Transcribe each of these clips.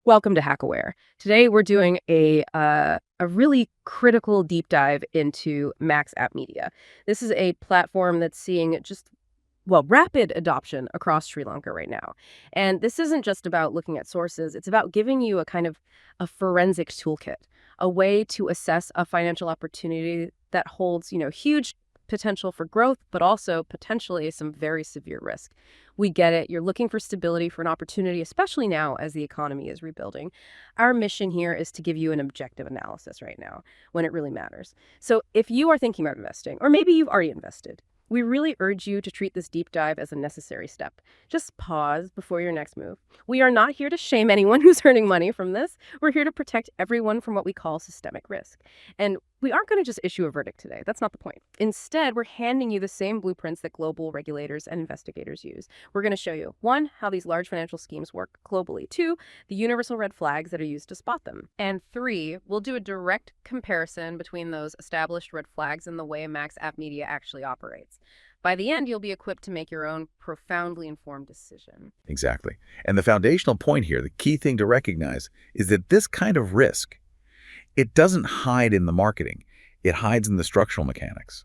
Welcome to HackAware. Today we're doing a really critical deep dive into Max App Media. This is a platform that's seeing rapid adoption across Sri Lanka right now. And this isn't just about looking at sources, it's about giving you a kind of a forensic toolkit, a way to assess a financial opportunity that holds, huge potential for growth, but also potentially some very severe risk. We get it. You're looking for stability, for an opportunity, especially now as the economy is rebuilding. Our mission here is to give you an objective analysis right now when it really matters. So if you are thinking about investing, or maybe you've already invested, we really urge you to treat this deep dive as a necessary step. Just pause before your next move. We are not here to shame anyone who's earning money from this. We're here to protect everyone from what we call systemic risk. And we aren't going to just issue a verdict today. That's not the point. Instead, we're handing you the same blueprints that global regulators and investigators use. We're going to show you, 1, how these large financial schemes work globally, 2, the universal red flags that are used to spot them, and 3, we'll do a direct comparison between those established red flags and the way Max App Media actually operates. By the end, you'll be equipped to make your own profoundly informed decision. Exactly. And the foundational point here, the key thing to recognize, is that this kind of risk, it doesn't hide in the marketing. It hides in the structural mechanics.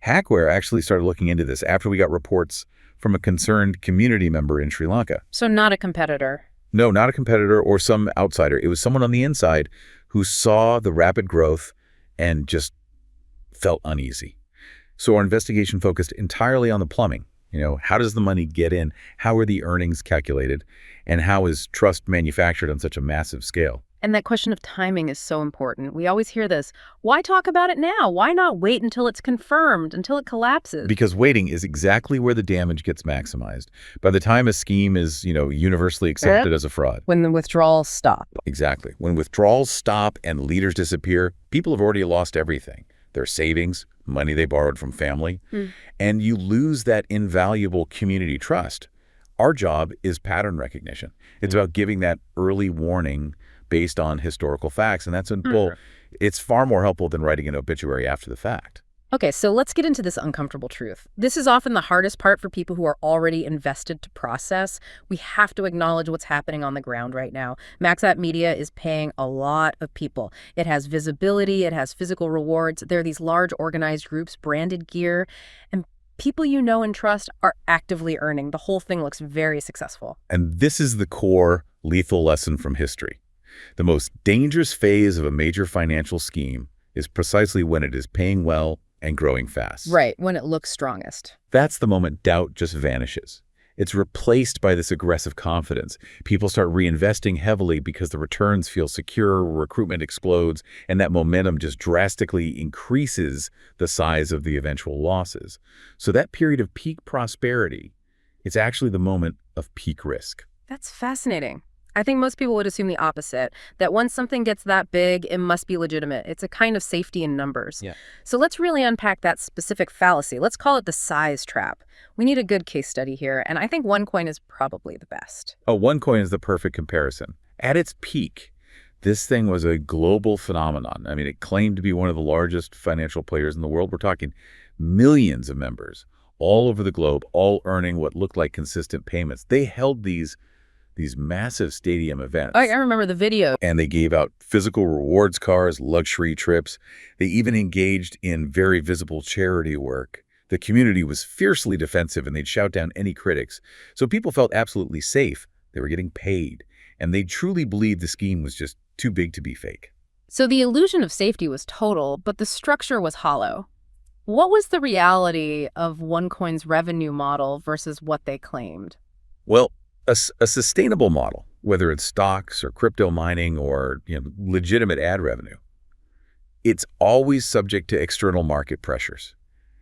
HackAware actually started looking into this after we got reports from a concerned community member in Sri Lanka. So not a competitor. No, not a competitor or some outsider. It was someone on the inside who saw the rapid growth and just felt uneasy. So our investigation focused entirely on the plumbing. How does the money get in? How are the earnings calculated? And how is trust manufactured on such a massive scale? And that question of timing is so important. We always hear this. Why talk about it now? Why not wait until it's confirmed, until it collapses? Because waiting is exactly where the damage gets maximized. By the time a scheme is, universally accepted as a fraud. When the withdrawals stop. Exactly. When withdrawals stop and leaders disappear, people have already lost everything. Their savings, money they borrowed from family, and you lose that invaluable community trust. Our job is pattern recognition. It's about giving that early warning based on historical facts, and that's it's far more helpful than writing an obituary after the fact. Okay, so let's get into this uncomfortable truth. This is often the hardest part for people who are already invested to process. We have to acknowledge what's happening on the ground right now. Max App Media is paying a lot of people. It has visibility, it has physical rewards. There are these large organized groups, branded gear, and people you know and trust are actively earning. The whole thing looks very successful. And this is the core lethal lesson from history. The most dangerous phase of a major financial scheme is precisely when it is paying well and growing fast. Right, when it looks strongest. That's the moment doubt just vanishes. It's replaced by this aggressive confidence. People start reinvesting heavily because the returns feel secure, recruitment explodes, and that momentum just drastically increases the size of the eventual losses. So that period of peak prosperity, it's actually the moment of peak risk. That's fascinating. I think most people would assume the opposite, that once something gets that big, it must be legitimate. It's a kind of safety in numbers. Yeah. So let's really unpack that specific fallacy. Let's call it the size trap. We need a good case study here, and I think OneCoin is probably the best. Oh, OneCoin is the perfect comparison. At its peak, this thing was a global phenomenon. I mean, it claimed to be one of the largest financial players in the world. We're talking millions of members all over the globe, all earning what looked like consistent payments. They held these massive stadium events. I remember the video. And they gave out physical rewards cards, luxury trips. They even engaged in very visible charity work. The community was fiercely defensive, and they'd shout down any critics. So people felt absolutely safe. They were getting paid. And they truly believed the scheme was just too big to be fake. So the illusion of safety was total, but the structure was hollow. What was the reality of OneCoin's revenue model versus what they claimed? Well, a sustainable model, whether it's stocks or crypto mining or legitimate ad revenue, it's always subject to external market pressures.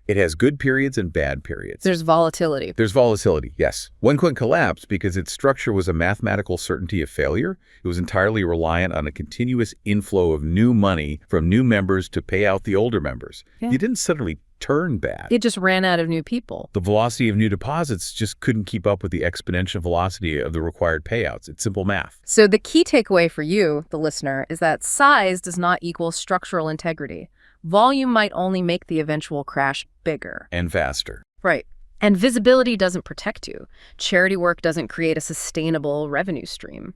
It has good periods and bad periods. There's volatility. There's volatility, yes. OneCoin collapsed because its structure was a mathematical certainty of failure. It was entirely reliant on a continuous inflow of new money from new members to pay out the older members. Yeah. You didn't suddenly turn bad. It just ran out of new people. The velocity of new deposits just couldn't keep up with the exponential velocity of the required payouts. It's simple math. So the key takeaway for you, the listener, is that size does not equal structural integrity. Volume might only make the eventual crash bigger. And faster. Right. And visibility doesn't protect you. Charity work doesn't create a sustainable revenue stream.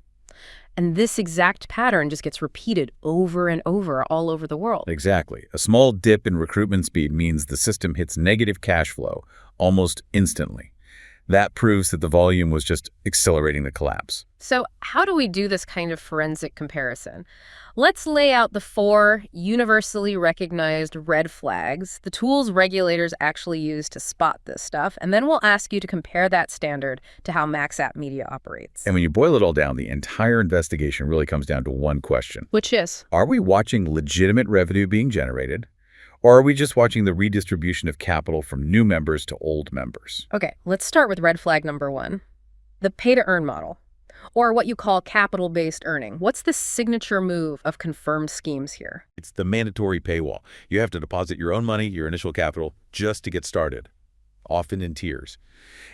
And this exact pattern just gets repeated over and over all over the world. Exactly. A small dip in recruitment speed means the system hits negative cash flow almost instantly. That proves that the volume was just accelerating the collapse. So how do we do this kind of forensic comparison? Let's lay out the 4 universally recognized red flags, the tools regulators actually use to spot this stuff, and then we'll ask you to compare that standard to how MaxApp Media operates. And when you boil it all down, the entire investigation really comes down to one question. Which is? Are we watching legitimate revenue being generated? Or are we just watching the redistribution of capital from new members to old members? Okay, let's start with red flag number 1, the pay-to-earn model, or what you call capital-based earning. What's the signature move of confirmed schemes here? It's the mandatory paywall. You have to deposit your own money, your initial capital, just to get started, often in tiers.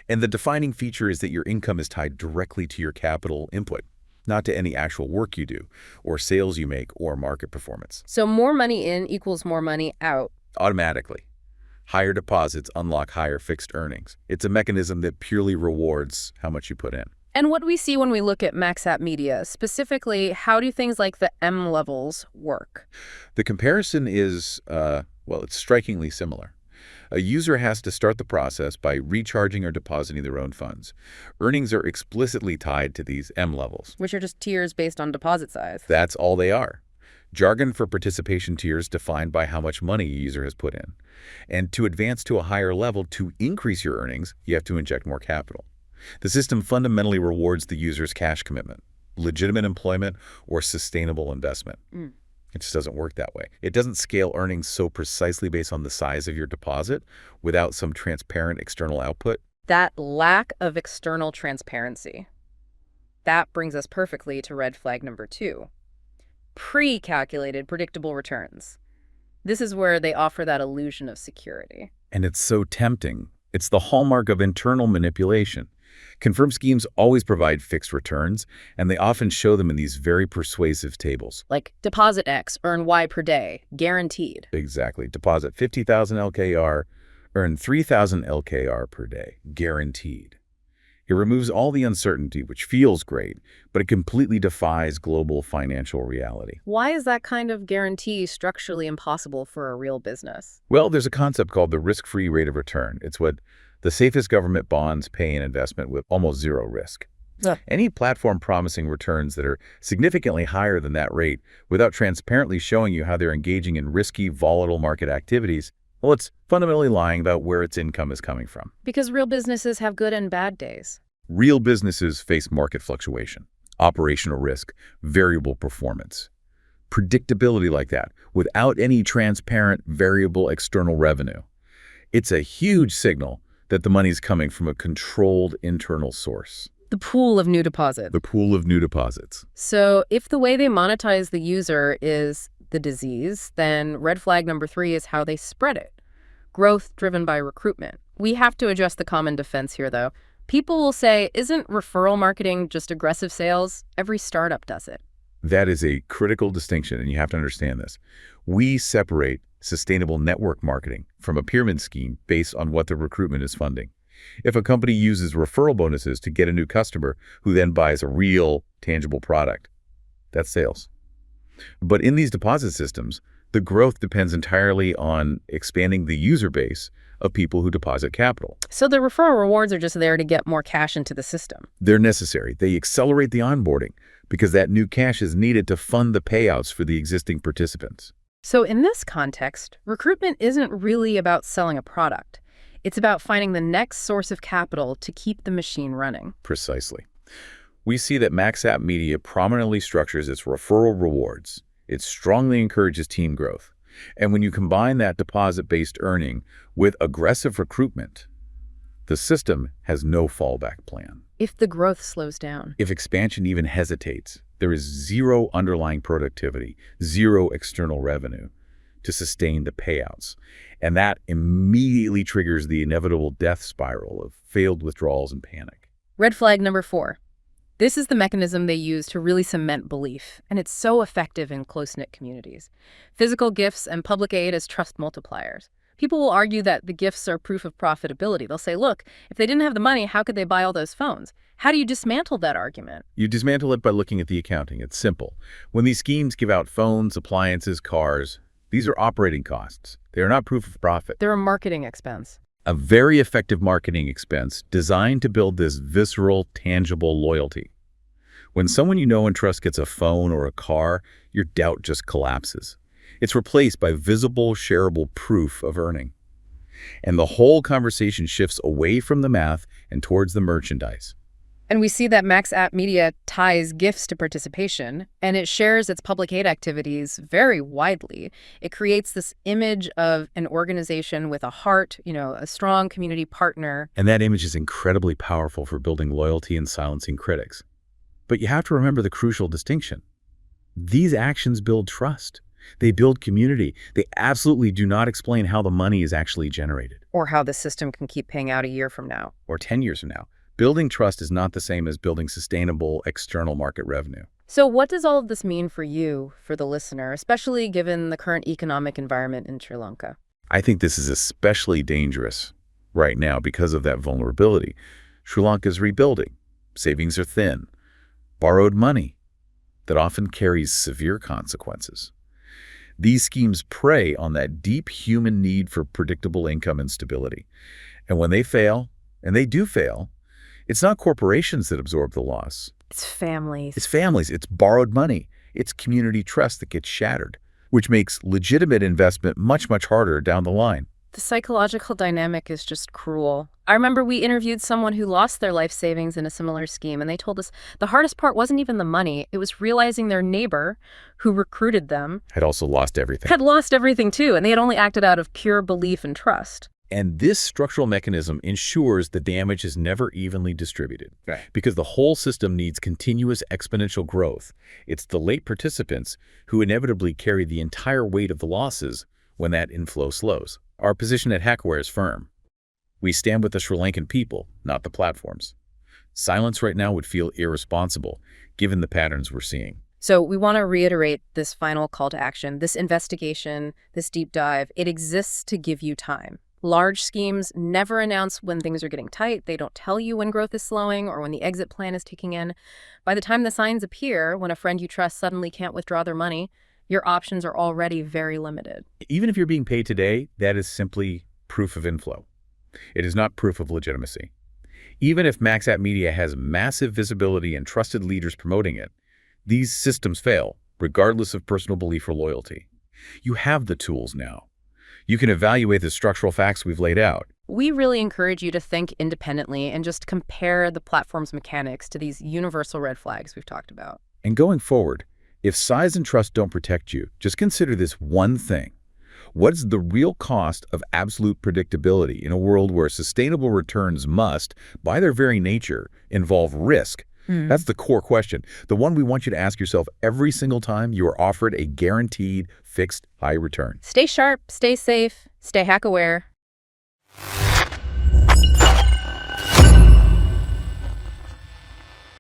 And the defining feature is that your income is tied directly to your capital input, not to any actual work you do, or sales you make, or market performance. So more money in equals more money out. Automatically. Higher deposits unlock higher fixed earnings. It's a mechanism that purely rewards how much you put in. And what we see when we look at MaxApp Media, specifically, how do things like the M levels work? The comparison is, it's strikingly similar. A user has to start the process by recharging or depositing their own funds. Earnings are explicitly tied to these M levels. Which are just tiers based on deposit size. That's all they are. Jargon for participation tiers defined by how much money a user has put in. And to advance to a higher level, to increase your earnings, you have to inject more capital. The system fundamentally rewards the user's cash commitment, legitimate employment, or sustainable investment. It just doesn't work that way. It doesn't scale earnings so precisely based on the size of your deposit without some transparent external output. That lack of external transparency. That brings us perfectly to red flag number 2. Pre-calculated predictable returns. This is where they offer that illusion of security. And it's so tempting. It's the hallmark of internal manipulation. Confirmed schemes always provide fixed returns, and they often show them in these very persuasive tables. Like deposit X, earn Y per day, guaranteed. Exactly. Deposit 50,000 LKR, earn 3,000 LKR per day, guaranteed. It removes all the uncertainty, which feels great, but it completely defies global financial reality. Why is that kind of guarantee structurally impossible for a real business? Well, there's a concept called the risk-free rate of return. It's what the safest government bonds pay an investment with almost zero risk. Any platform promising returns that are significantly higher than that rate without transparently showing you how they're engaging in risky, volatile market activities, well, it's fundamentally lying about where its income is coming from. Because real businesses have good and bad days. Real businesses face market fluctuation, operational risk, variable performance. Predictability like that, without any transparent, variable external revenue. It's a huge signal that the money's coming from a controlled internal source. The pool of new deposits. The pool of new deposits. So if the way they monetize the user is the disease, then red flag number 3 is how they spread it. Growth driven by recruitment. We have to address the common defense here, though. People will say, isn't referral marketing just aggressive sales? Every startup does it. That is a critical distinction, and you have to understand this. We separate sustainable network marketing from a pyramid scheme based on what the recruitment is funding. If a company uses referral bonuses to get a new customer who then buys a real, tangible product, that's sales. But in these deposit systems, the growth depends entirely on expanding the user base of people who deposit capital. So the referral rewards are just there to get more cash into the system. They're necessary. They accelerate the onboarding because that new cash is needed to fund the payouts for the existing participants. So in this context, recruitment isn't really about selling a product. It's about finding the next source of capital to keep the machine running. Precisely. We see that MaxApp Media prominently structures its referral rewards. It strongly encourages team growth. And when you combine that deposit-based earning with aggressive recruitment, the system has no fallback plan. If the growth slows down. If expansion even hesitates, there is zero underlying productivity, zero external revenue to sustain the payouts. And that immediately triggers the inevitable death spiral of failed withdrawals and panic. Red flag number 4. This is the mechanism they use to really cement belief, and it's so effective in close-knit communities. Physical gifts and public aid as trust multipliers. People will argue that the gifts are proof of profitability. They'll say, look, if they didn't have the money, how could they buy all those phones? How do you dismantle that argument? You dismantle it by looking at the accounting. It's simple. When these schemes give out phones, appliances, cars, these are operating costs. They are not proof of profit. They're a marketing expense. A very effective marketing expense designed to build this visceral, tangible loyalty. When someone you know and trust gets a phone or a car, your doubt just collapses. It's replaced by visible, shareable proof of earning. And the whole conversation shifts away from the math and towards the merchandise. And we see that Max App Media ties gifts to participation, and it shares its public aid activities very widely. It creates this image of an organization with a heart, a strong community partner. And that image is incredibly powerful for building loyalty and silencing critics. But you have to remember the crucial distinction. These actions build trust. They build community. They absolutely do not explain how the money is actually generated. Or how the system can keep paying out a year from now. Or 10 years from now. Building trust is not the same as building sustainable external market revenue. So what does all of this mean for you, for the listener, especially given the current economic environment in Sri Lanka? I think this is especially dangerous right now because of that vulnerability. Sri Lanka is rebuilding. Savings are thin. Borrowed money that often carries severe consequences. These schemes prey on that deep human need for predictable income and stability. And when they fail, and they do fail, it's not corporations that absorb the loss. It's families. It's families. It's borrowed money. It's community trust that gets shattered, which makes legitimate investment much, much harder down the line. The psychological dynamic is just cruel. I remember we interviewed someone who lost their life savings in a similar scheme, and they told us the hardest part wasn't even the money. It was realizing their neighbor, who recruited them, Had also lost everything. had lost everything too, and they had only acted out of pure belief and trust. And this structural mechanism ensures the damage is never evenly distributed. Right. Because the whole system needs continuous exponential growth. It's the late participants who inevitably carry the entire weight of the losses when that inflow slows. Our position at HackAware is firm. We stand with the Sri Lankan people, not the platforms. Silence right now would feel irresponsible, given the patterns we're seeing. So we want to reiterate this final call to action, this investigation, this deep dive. It exists to give you time. Large schemes never announce when things are getting tight. They don't tell you when growth is slowing or when the exit plan is kicking in. By the time the signs appear, when a friend you trust suddenly can't withdraw their money, your options are already very limited. Even if you're being paid today, that is simply proof of inflow. It is not proof of legitimacy. Even if Max App Media has massive visibility and trusted leaders promoting it, these systems fail, regardless of personal belief or loyalty. You have the tools now. You can evaluate the structural facts we've laid out. We really encourage you to think independently and just compare the platform's mechanics to these universal red flags we've talked about. And going forward, if size and trust don't protect you, just consider this one thing. What is the real cost of absolute predictability in a world where sustainable returns must, by their very nature, involve risk? That's the core question, the one we want you to ask yourself every single time you are offered a guaranteed, fixed, high return. Stay sharp, stay safe, stay HackAware.